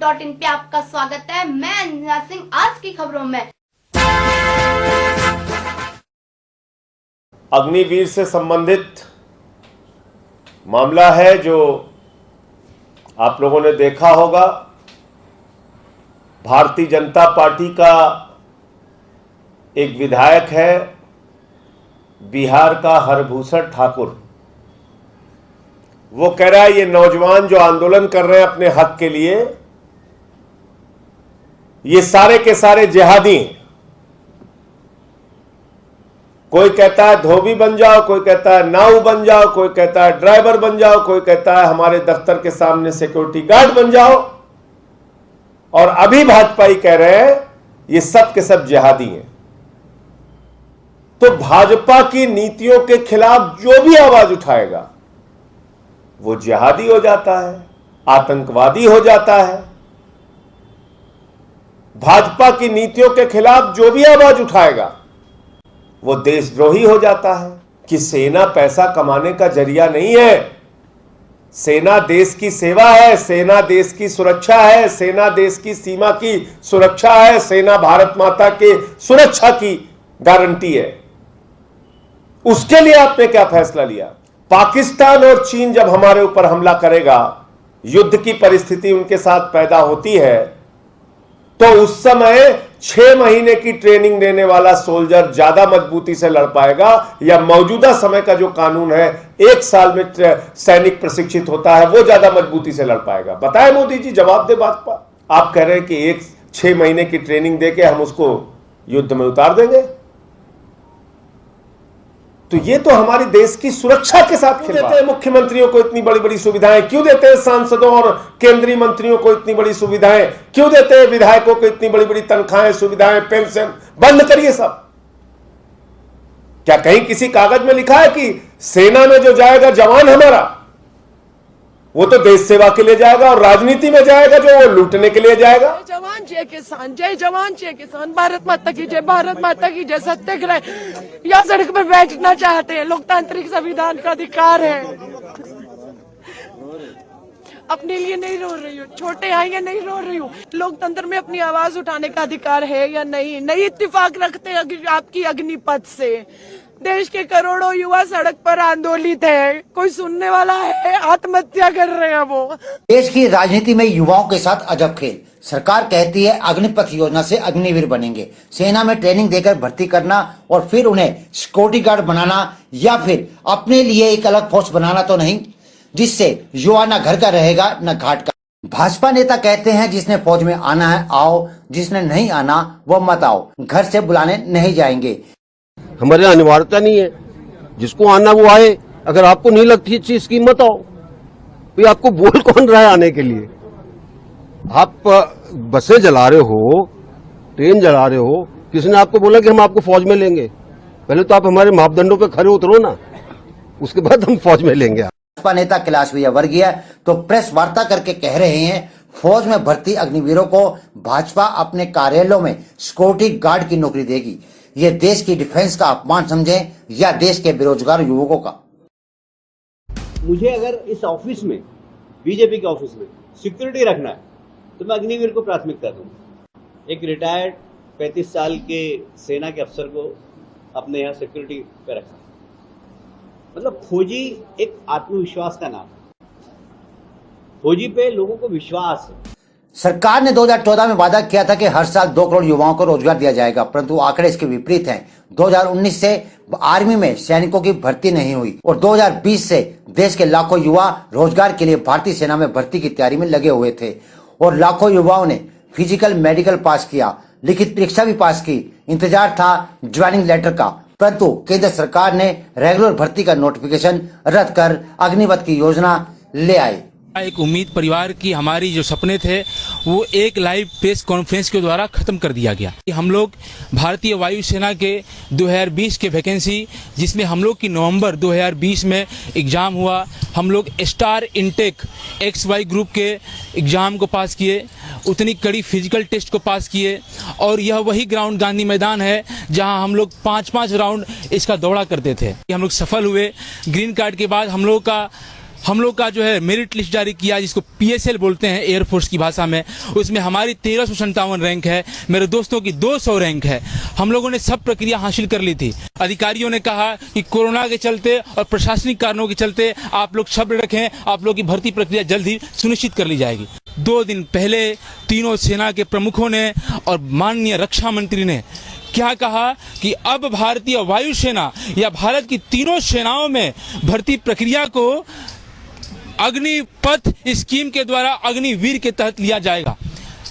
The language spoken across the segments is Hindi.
न्यूज.in पे आपका स्वागत है। मैं अंजना सिंह। आज की खबरों में अग्निवीर से संबंधित मामला है जो आप लोगों ने देखा होगा। भारतीय जनता पार्टी का एक विधायक है बिहार का हरभूषण ठाकुर। वो कह रहा है ये नौजवान जो आंदोलन कर रहे हैं अपने हक के लिए, ये सारे के सारे जिहादी हैं। कोई कहता है धोबी बन जाओ, कोई कहता है नाऊ बन जाओ, कोई कहता है ड्राइवर बन जाओ, कोई कहता है हमारे दफ्तर के सामने सिक्योरिटी गार्ड बन जाओ। और अभी भाजपाई कह रहे हैं ये सब के सब जिहादी हैं। तो भाजपा की नीतियों के खिलाफ जो भी आवाज उठाएगा वो जिहादी हो जाता है, आतंकवादी हो जाता है। भाजपा की नीतियों के खिलाफ जो भी आवाज उठाएगा वो देशद्रोही हो जाता है। कि सेना पैसा कमाने का जरिया नहीं है। सेना देश की सेवा है, सेना देश की सुरक्षा है, सेना देश की सीमा की सुरक्षा है, सेना भारत माता के सुरक्षा की गारंटी है। उसके लिए आपने क्या फैसला लिया? पाकिस्तान और चीन जब हमारे ऊपर हमला करेगा, युद्ध की परिस्थिति उनके साथ पैदा होती है, तो उस समय 6 महीने की ट्रेनिंग देने वाला सोल्जर ज्यादा मजबूती से लड़ पाएगा या मौजूदा समय का जो कानून है 1 साल में सैनिक प्रशिक्षित होता है वो ज्यादा मजबूती से लड़ पाएगा? बताए मोदी जी, जवाब दे बात पर। आप कह रहे हैं कि 6 महीने की ट्रेनिंग देके हम उसको युद्ध में उतार देंगे? तो ये तो हमारी देश की सुरक्षा के साथ क्यों देते हैं? मुख्यमंत्रियों को इतनी बड़ी बड़ी सुविधाएं क्यों देते हैं? सांसदों और केंद्रीय मंत्रियों को इतनी बड़ी सुविधाएं क्यों देते हैं? विधायकों को इतनी बड़ी बड़ी तनख्वाहें, सुविधाएं, पेंशन बंद करिए सब। क्या कहीं किसी कागज में लिखा है कि सेना में जो जाएगा जवान हमारा वो तो देश सेवा के लिए जाएगा और राजनीति में जाएगा जो वो लूटने के लिए जाएगा? जय जवान जय किसान, जय जवान जय किसान, भारत माता की जय, भारत माता की जय। सत्याग्रह या सड़क पर बैठना चाहते हैं, लोकतांत्रिक संविधान का अधिकार है। अपने लिए नहीं रो रही हूँ, छोटे आएंगे नहीं रो रही हूँ। लोकतंत्र में अपनी आवाज उठाने का अधिकार है या नहीं? नहीं इत्तेफाक रखते हैं आपकी अग्निपथ से। देश के करोड़ों युवा सड़क पर आंदोलित है, कोई सुनने वाला है? आत्महत्या कर रहे हैं वो। देश की राजनीति में युवाओं के साथ अजब खेल। सरकार कहती है अग्निपथ योजना से अग्निवीर बनेंगे, सेना में ट्रेनिंग देकर भर्ती करना और फिर उन्हें सिक्योरिटी गार्ड बनाना या फिर अपने लिए एक अलग फोर्स बनाना तो नहीं जिससे युवा न घर का रहेगा न घाट का। भाजपा नेता कहते हैं जिसने फौज में आना है आओ, जिसने नहीं आना वो मत आओ, घर से बुलाने नहीं जाएंगे। हमारे अनिवार्यता नहीं है, जिसको आना वो आए। अगर आपको नहीं लगती अच्छी स्कीम मत आओ। भाई आपको बोल कौन रहा है आने के लिए? आप बसें जला रहे हो, ट्रेन जला रहे हो, किसने आपको बोला कि हम आपको फौज में लेंगे? पहले तो आप हमारे मापदंडों पे खरे उतरो ना, उसके बाद हम फौज में लेंगे। भाजपा नेता कैलाश विजयवर्गीय तो प्रेस वार्ता करके कह रहे हैं फौज में भर्ती अग्निवीरों को भाजपा अपने कार्यालयों में सिक्योरिटी गार्ड की नौकरी देगी। ये देश की डिफेंस का अपमान समझें या देश के बेरोजगार युवकों का? मुझे अगर इस ऑफिस में, बीजेपी के ऑफिस में सिक्योरिटी रखना है तो मैं अग्निवीर को प्राथमिकता दूंगा। एक रिटायर्ड 35 साल के सेना के अफसर को अपने यहाँ सिक्योरिटी पे रखा। मतलब फौजी एक आत्मविश्वास का नाम है। फौजी पे लोगों को विश्वास है। सरकार ने 2014 में वादा किया था कि हर साल 2 करोड़ युवाओं को रोजगार दिया जाएगा, परंतु आंकड़े इसके विपरीत हैं। 2019 से आर्मी में सैनिकों की भर्ती नहीं हुई और 2020 से देश के लाखों युवा रोजगार के लिए भारतीय सेना में भर्ती की तैयारी में लगे हुए थे और लाखों युवाओं ने फिजिकल, मेडिकल पास किया, लिखित परीक्षा भी पास की। इंतजार था ज्वाइनिंग लेटर का, परंतु केंद्र सरकार ने रेगुलर भर्ती का नोटिफिकेशन रद्द कर अग्निपथ की योजना ले आई। एक उम्मीद परिवार की हमारी जो सपने थे वो एक लाइव प्रेस कॉन्फ्रेंस के द्वारा खत्म कर दिया गया। हम लोग भारतीय वायुसेना के 2020 के वैकेंसी, जिसमें हम लोग की नवंबर 2020 में एग्ज़ाम हुआ, हम लोग स्टार इनटेक XY ग्रुप के एग्ज़ाम को पास किए, उतनी कड़ी फिजिकल टेस्ट को पास किए और यह वही ग्राउंड गांधी मैदान है जहां हम लोग 5-5 राउंड इसका दौड़ा करते थे। हम लोग सफल हुए। ग्रीन कार्ड के बाद हम लोग का हम लोग का जो है मेरिट लिस्ट जारी किया, जिसको PSL बोलते हैं एयरफोर्स की भाषा में। उसमें हमारी 1357 रैंक है, मेरे दोस्तों की 200 रैंक है। हम लोगों ने सब प्रक्रिया हासिल कर ली थी। अधिकारियों ने कहा कि कोरोना के चलते और प्रशासनिक कारणों के चलते आप लोग सब्र रखें, आप लोग की भर्ती प्रक्रिया जल्द ही सुनिश्चित कर ली जाएगी। 2 दिन पहले तीनों सेना के प्रमुखों ने और माननीय रक्षा मंत्री ने क्या कहा कि अब भारतीय वायुसेना या भारत की तीनों सेनाओं में भर्ती प्रक्रिया को अग्निपथ स्कीम के द्वारा अग्निवीर के तहत लिया जाएगा।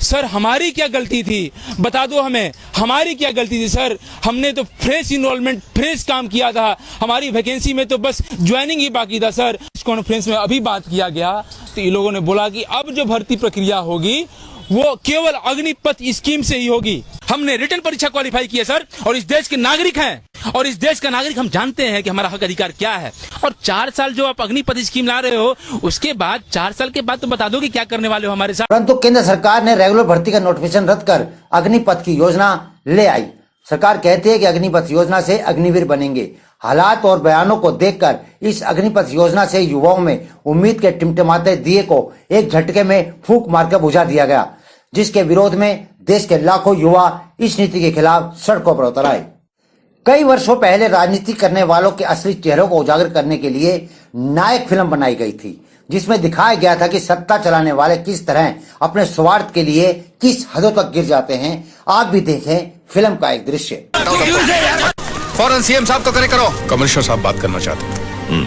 सर हमारी क्या गलती थी, बता दो हमें, हमारी क्या गलती थी सर? हमने तो फ्रेश इनरोलमेंट, फ्रेश काम किया था। हमारी वैकेंसी में तो बस ज्वाइनिंग ही बाकी था सर। इस कॉन्फ्रेंस में अभी बात किया गया तो ये लोगों ने बोला कि अब जो भर्ती प्रक्रिया होगी वो केवल अग्निपथ स्कीम से ही होगी। हमने रिटन परीक्षा क्वालिफाई की है सर, और इस देश के नागरिक हैं, और इस देश का नागरिक हम जानते हैं कि हमारा हक अधिकार क्या है। और 4 साल जो आप अग्निपथ स्कीम ला रहे हो, उसके बाद 4 साल के बाद तो बता दो कि क्या करने वाले हो हमारे साथ। परंतु केंद्र सरकार ने रेगुलर भर्ती का नोटिफिकेशन रद्द कर अग्निपथ की योजना ले आई। सरकार कहती है कि अग्निपथ योजना से अग्निवीर बनेंगे। हालात और बयानों को देखकर इस अग्निपथ योजना से युवाओं में उम्मीद के टिमटिमाते दिए को एक झटके में फूंक मारकर बुझा दिया गया, जिसके विरोध में देश के लाखों युवा इस नीति के खिलाफ सड़कों पर उतर आए। कई वर्षों पहले राजनीति करने वालों के असली चेहरों को उजागर करने के लिए नायक फिल्म बनाई गई थी, जिसमें दिखाया गया था कि सत्ता चलाने वाले किस तरह अपने स्वार्थ के लिए किस हदों तक गिर जाते हैं। आप भी देखें फिल्म का एक दृश्य। फौरन सीएम साहब को कनेक्ट करो। कमिश्नर साहब बात करना चाहते हैं।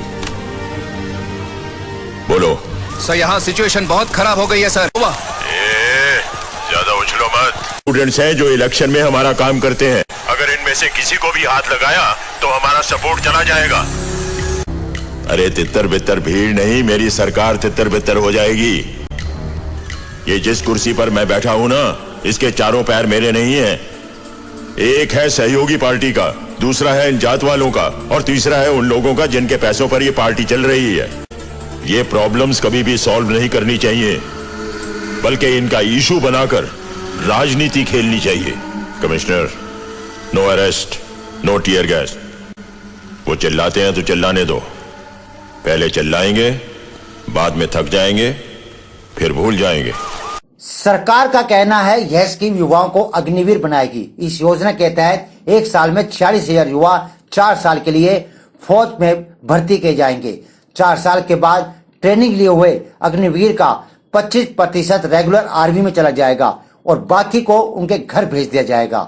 बोलो सर, यहाँ सिचुएशन बहुत खराब हो गई है सर। ज्यादा उछलो मत। स्टूडेंट्स हैं जो इलेक्शन में हमारा काम करते हैं, अगर इनमें से किसी को भी हाथ लगाया तो हमारा सपोर्ट चला जाएगा। अरे तितर बितर भीड़ नहीं, मेरी सरकार तितर बितर हो जाएगी। ये जिस कुर्सी पर मैं बैठा हूं ना, इसके चारों पैर मेरे नहीं हैं। एक है सहयोगी पार्टी का, दूसरा है इन जात वालों का, और तीसरा है उन लोगों का जिनके पैसों पर ये पार्टी चल रही है। ये प्रॉब्लम्स कभी भी सॉल्व नहीं करनी चाहिए, बल्कि इनका इशू बनाकर राजनीति खेलनी चाहिए। Commissioner, no arrest, no tear gas. वो चिल्लाते हैं तो चिल्लाने दो। पहले चिल्लाएंगे, बाद में थक जाएंगे, फिर भूल जाएंगे। सरकार का कहना है यह स्कीम युवाओं को अग्निवीर बनाएगी। इस योजना के तहत एक साल में 46,000 युवा 4 साल के लिए फौज में भर्ती किए जाएंगे। 4 साल के बाद ट्रेनिंग लिए हुए अग्निवीर का 25% रेगुलर आर्मी में चला जाएगा और बाकी को उनके घर भेज दिया जाएगा,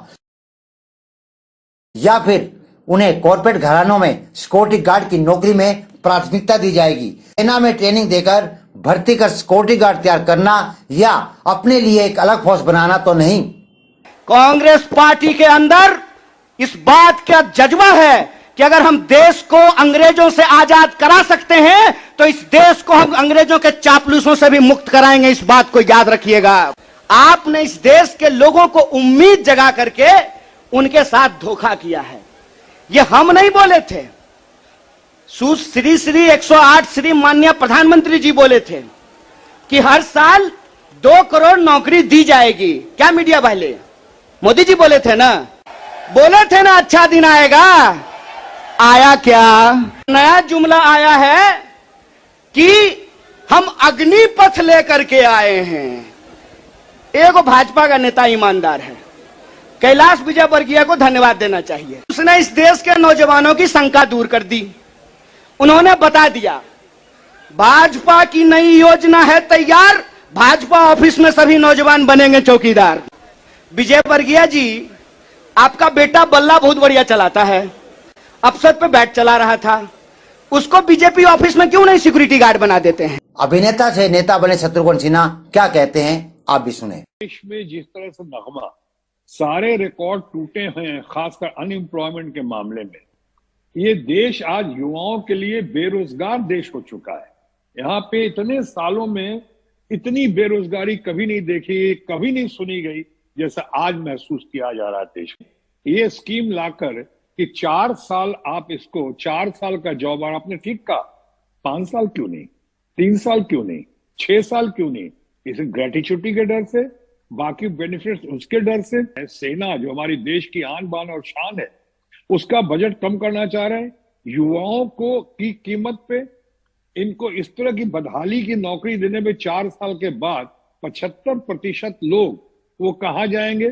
या फिर उन्हें कॉर्पोरेट घरानों में सिक्योरिटी गार्ड की नौकरी में प्राथमिकता दी जाएगी। सेना में ट्रेनिंग देकर भर्ती कर सिक्योरिटी गार्ड तैयार करना या अपने लिए एक अलग फौज बनाना तो नहीं। कांग्रेस पार्टी के अंदर इस बात का जज्बा है कि अगर हम देश को अंग्रेजों से आजाद करा सकते हैं तो इस देश को हम अंग्रेजों के चापलूसों से भी मुक्त कराएंगे। इस बात को याद रखिएगा। आपने इस देश के लोगों को उम्मीद जगा करके उनके साथ धोखा किया है। ये हम नहीं बोले थे, श्री 108 श्री माननीय प्रधानमंत्री जी बोले थे कि हर साल 2 करोड़ नौकरी दी जाएगी। क्या मीडिया वाले? मोदी जी बोले थे ना, अच्छा दिन आएगा। आया क्या? नया जुमला आया है कि हम अग्निपथ लेकर के आए हैं। एक भाजपा का नेता ईमानदार है, कैलाश विजयवर्गीय को धन्यवाद देना चाहिए। उसने इस देश के नौजवानों की शंका दूर कर दी। उन्होंने बता दिया भाजपा की नई योजना है तैयार, भाजपा ऑफिस में सभी नौजवान बनेंगे चौकीदार। विजयवर्गीय जी, आपका बेटा बल्ला बहुत बढ़िया चलाता है, अफसर पे बैठ चला रहा था, उसको बीजेपी ऑफिस में क्यों नहीं सिक्योरिटी गार्ड बना देते हैं? अभिनेता से नेता बने शत्रुघ्न सिन्हा क्या कहते हैं, आप भी सुने। देश में जिस तरह से नगमा, सारे रिकॉर्ड टूटे हुए हैं, खासकर अनएम्प्लॉयमेंट के मामले में। ये देश आज युवाओं के लिए बेरोजगार देश हो चुका है। यहाँ पे इतने सालों में इतनी बेरोजगारी कभी नहीं देखी, कभी नहीं सुनी गई जैसा आज महसूस किया जा रहा है देश में। ये स्कीम लाकर कि 4 साल आप इसको 4 साल का जॉब, और आपने ठीक कहा 5 साल क्यों नहीं, 3 साल क्यों नहीं, 6 साल क्यों नहीं? इसे ग्रेटिट्यूटी के डर से, बाकी बेनिफिट्स उसके डर से। सेना जो हमारी देश की आन बान और शान है, उसका बजट कम करना चाह रहे हैं। युवाओं को की कीमत पे इनको इस तरह की बदहाली की नौकरी देने में 4 साल के बाद 75% लोग वो कहाँ जाएंगे,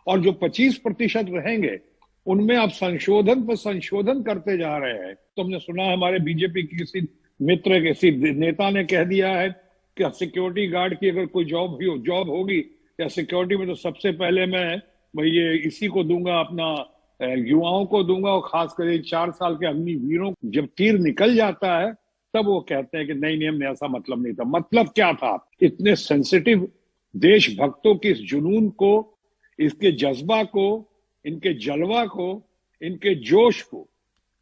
और जो 25% रहेंगे उनमें आप संशोधन पर संशोधन करते जा रहे हैं। तो हमने सुना है हमारे बीजेपी की किसी मित्र, किसी नेता ने कह दिया है कि सिक्योरिटी गार्ड की अगर कोई जॉब होगी या सिक्योरिटी में, तो सबसे पहले मैं भाई ये इसी को दूंगा, अपना युवाओं को दूंगा, और खासकर 4 साल के अग्निवीरों को। जब तीर निकल जाता है तब वो कहते हैं कि नहीं हमने ऐसा मतलब नहीं था। मतलब क्या था? इतने सेंसिटिव देशभक्तों के इस जुनून को, इसके जज्बा को, इनके जलवा को, इनके जोश को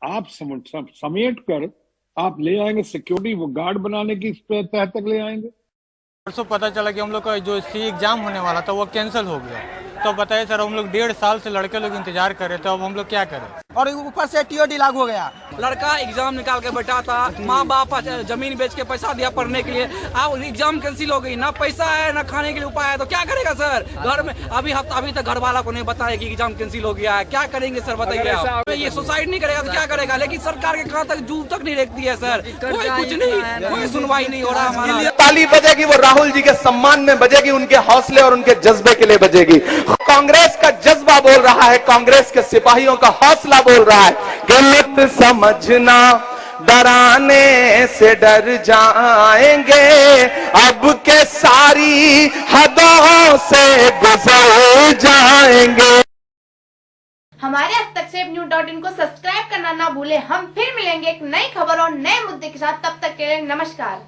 आप समेट कर आप ले आएंगे सिक्योरिटी वो गार्ड बनाने की तह तक ले आएंगे। परसों पता चला कि हम लोग का जो सी एग्जाम होने वाला था वो कैंसिल हो गया। तो बताइए सर, हम लोग 1.5 साल से लड़के लोग इंतजार कर रहे थे, अब हम लोग क्या करें? और ऊपर से टीओडी लागू हो गया। लड़का एग्जाम निकाल के बैठा था, माँ बाप जमीन बेच के पैसा दिया पढ़ने के लिए, अब एग्जाम कैंसिल हो गई, ना पैसा है ना खाने के लिए उपाय है, तो क्या करेगा सर? घर में अभी तक घर वाला को नहीं बताया कि एग्जाम कैंसिल हो गया है, क्या करेंगे सर बताइए आप? ये सुसाइड नहीं करेगा तो क्या करेगा? लेकिन सरकार के कहाँ तक जूब तक नहीं रखती है सर, कोई कुछ नहीं, कोई सुनवाई नहीं हो रहा हमारा। ताली बजेगी वो राहुल जी के सम्मान में बजेगी, उनके हौसले और उनके जज्बे के लिए बजेगी। कांग्रेस का जज्बा बोल रहा है, कांग्रेस के सिपाहियों का हौसला बोल रहा है कि मत समझना डराने से डर जाएंगे, अब के सारी हदों से गुजर जाएंगे। हमारे हस्तक्षेप को सब्सक्राइब करना ना भूले। हम फिर मिलेंगे एक नई खबर और नए मुद्दे के साथ। तब तक के लिए नमस्कार।